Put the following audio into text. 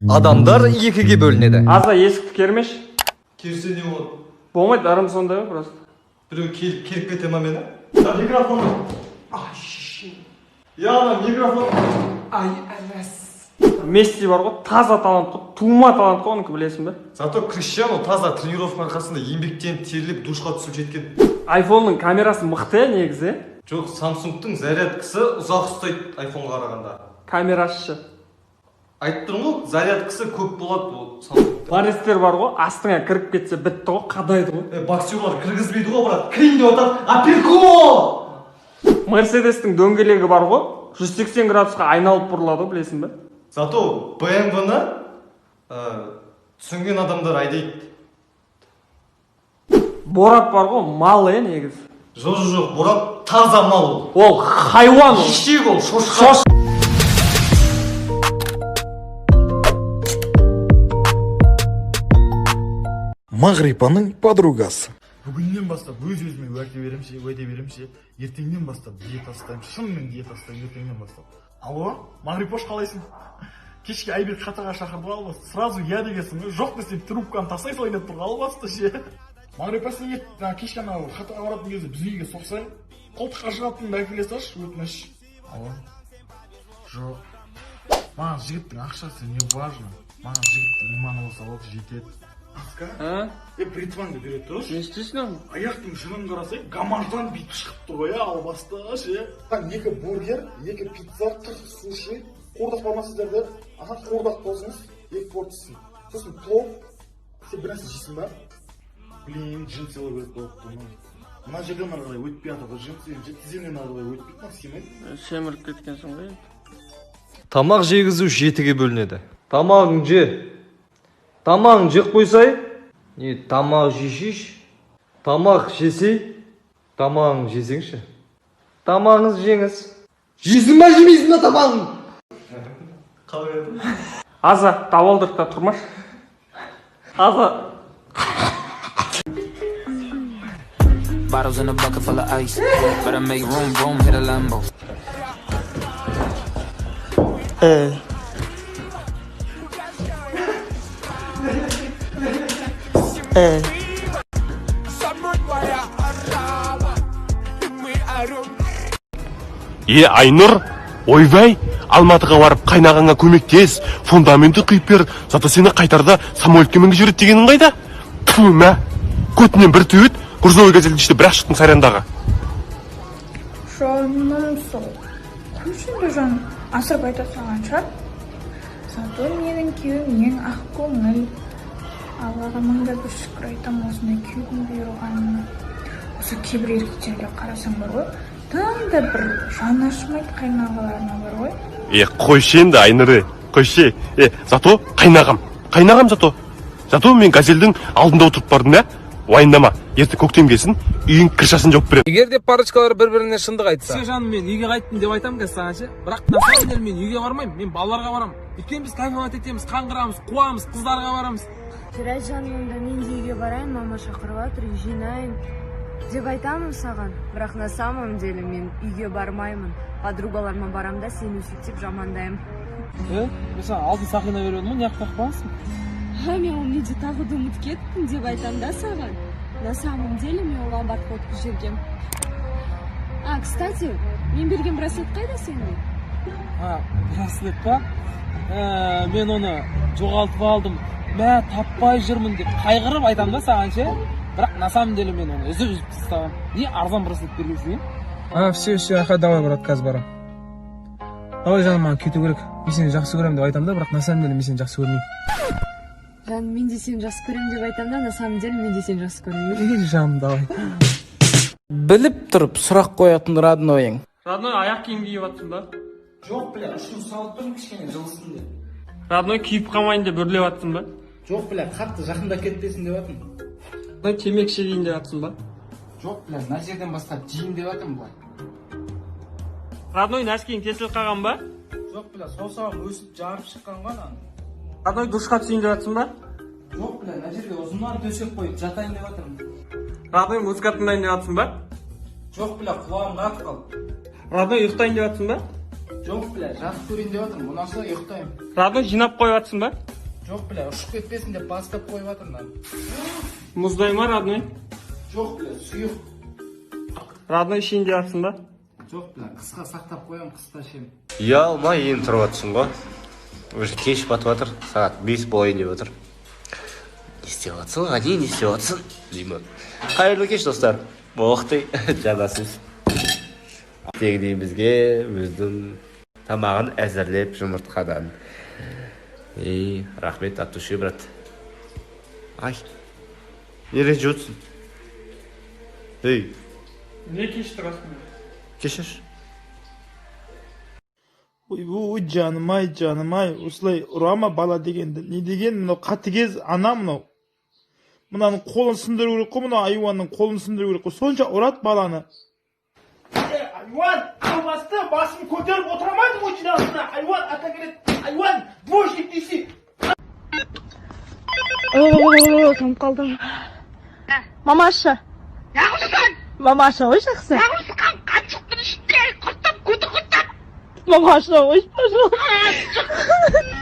Адамдар екіге бөлінеді. Аза есікті кермеш. Керсе не болады? Болмайды, арым сондай ғой просто. Біреу келіп кете ма мені? Микрофон. Ана микрофон. Ай, әмәс. Месси бар ғой, таза талант қой, тума талант қой, оныкі білесің бе? Зато Криштиану таза тренировка арқасында еңбектеніп терлеп душқа түсіп жеткен. Айфонның камерасы мықты негізі. Жоқ, Samsung'тың зарядкасы ұзақ ұстайды айфонға қарағанда. Камерасы. Айтып тұрмын ғой, зарядкасы көп болады ол Samsung'та. Фарестер бар ғой, астыңа кіріп кетсе бітті ғой, қадайды ғой. Боксерлар кіргізбейді ғой, брат. Кірейін деп отады. Аперко! Мерседестің дөңгелегі бар ғой, 180 градусқа айналып бұрылады, білесің бе? Зато BMW-ны түсінген адамдар айдайды. Борат бар ғой, мал негіз. Жоқ, Борат таза мал. Ол хайуан ол. Ешек ол, шошқа. Мағрипаның подругасы. Бүгіннен бастап өз-өзіме уәде беремші, ертеңнен бастап диета ұстаймын, шынымен диета ұстаймын ертеңнен бастап. Алло, Мағрипош қалайсың? Кешке Айбек хатаға шақырды албас, сразу я дегенсің, жоқ десем трубканы тастай салайын деп тұрға албасты ше. Мағрипош неге кешке анау хатаға баратын кезде біздің үйге соқсайын, қолтыққа жығатыныңды әкеле салшы, өтініш. Алло, жоқ. Маған жігіттің ақшасы не важно, маған жігіттің иманы болса болды жетеді. Аска? Бритванды береді тұрыш? Не істейсің оң? Аяқтың жүнін қарасай, гамаждан бит шығыпты ғой, албасты ше. Екі бургер, екі пицца, 40 суши, қордақ болмасыздарда, қордақ болсыңыз, екі портысын. Сосын плов, сен бір нәрсе жейсің ба? Блин, жын сыйлы көріп болыпты. Мына жерден арғылай өтпей атығы жын сыйлы, тіземнен арғылай өтпейді Максимай. Семіріп кеткенсің ғой. Тамақ жегізу жетіге бөлінеді. Тамағың же. Тамағың жеп қойсай, не тамақ жешеш, тамақ жесей, тамағың жесеңші. Тамағыңыз жеңіз. Жесің ба жемейсің ба тамағың? Қалай еді? Аза, табалдырықта тұрмаш. Аза. Bottles in a bucket full of ice. Better make room, hit a Lambo. Айнұр, ойбай, Алматыға барып қайнағаңа көмектес, фундаменті құйып бер, зато сені қайтарда самолетке мінгізіп жүреді дегенің қайда? Ту, мә, көтінен бір түйет, грузовой газельді ішті бір-ақ шықтың сайрандағы. Жаным сол. Күшінде жаным, асырып айта салған шығар. Зато менің күйеуім ең ақ көңіл. Аллаға мыңда бір шүкір айтамын осындай күйеудің бұйырғанына. Осы кейбір еркектерге қарасаң бар ғой, там да бір жаны ашымайды қайнағаларына бар ғой. Қойшы енді, Айнұры, қойшы. Зато қайнағам зато мен газелдің алдында отырып бардым, уайындама, ерте көктем келсін, үйің кіршасын жоқ берем. Егер де парочкалар бір-біріне шындық айтса. Сен жаным, мен үйге қайттым деп айтамын қазір саған ше. Бірақ на самом деле мен үйге бармаймын, мен балаларға барамын. Өйткені біз кайфовать етеміз, қаңғырамыз, қуамыз, қыздарға барамыз. Жүрәй жанымда мен де үйге барайын, мама шақырып жатыр, жинайын деп айтамын саған. Бірақ на самом деле мен үйге бармаймын. Подругаларыма барам да сені өсектеп жамандаймын. Мен саған алтын сақина беріп едім, не қақпансың? Мен оны неде тағуды ұмытып кеттім деп айтам да саған. На самом деле мен ол ломбард фотку жібергем. Кстати, мен берген браслет қайда сенде? Браслет па? Мен оны жоғалтып алдым. Мә, таппай жүрмін деп қайғырып айтам да саған ше. Бірақ на самом деле мен оны үзіп тастағам. Не арзан браслет бергенсің? Все, аха, давай, брат, қазір барам. Давай жаным, маған кету керек. Мен сені жақсы көремін деп айтам да, бірақ на самом деле мен сені жақсы көрмеймін. Жаным, мен де сені жақсы көремін деп айтам да, на самом деле мен де сені жақсы көрмеймін. Неге жаным, давай. Біліп тұрып сұрақ қоятын роднойың. Родной, аяқ киім киіп жатсың ба? Жоқ, бля, ұшын салып тұрмын кішкене жылысын деп. Родной, киіп қалмайын деп үрлеп жатсың ба? Жоқ, бля, қатты жақында кетпесін деп жатырмын. Родной, темекі шегейін деп жатсың ба? Жоқ, бля, мына жерден бастап жейін деп жатырмын былай. Родной, нәскең тесіліп қалған ба? Жоқ, бля, саусағым өсіп жарып шыққан ғой ана. Родной, душқа түсейін деп жатсың ба? Жоқ, бля, мына жерге ұзыннан төсек қойып жатайын деп жатырмын. Родной, музыка тыңдайын деп жатсың ба? Жоқ, бля, құлағым қатып қалды. Родной, ұйықтайын деп жатсың ба? Жоқ, бля, жатып көрейін деп жатырмын. Бұнан соң ұйықтаймын. Родной, жинап қойып жатсың ба? Жоқ біле, ұшып кетпесін деп бастап қойып жатырмын. Мұздай ма, родной? Жоқ біле, сұйық. Родной ішейін деп жатсың ба? Жоқ біле, қысқа сақтап қоям, қыста ішемін. Ұялмай енді тұрып жатсың ғой. Уже кеш батып жатыр, сағат 5 болайын деп отыр. Не істеп жатсың, ғани, не істеп жатсың? Деймін. Қайырлы кеш, достар. Боқтай, жанасыз. Тегіне бізге өздің тамағын әзірлеп жұмыртқадан. Рахмет, от души, брат. Ай, не ренжіп отырсың? Не кеш тұрасың? Кешір. Ой, жаным ай, осылай ұрама бала дегенді. Не деген, мынау қатыгез ана мынау. Мынаның қолын сындыру керек қой, мынау айуанның қолын сындыру керек қой. Сонша ұрат баланы. Айуан, алмасты, басын көтеріп отырамайды ғой жинағысына. Айуан, ата келеді. Айуан, двойшник дейсің. Соңып қалдым. Мамаша. Мамаша, ой жақсы. Мамаша, ой, пожалуйста.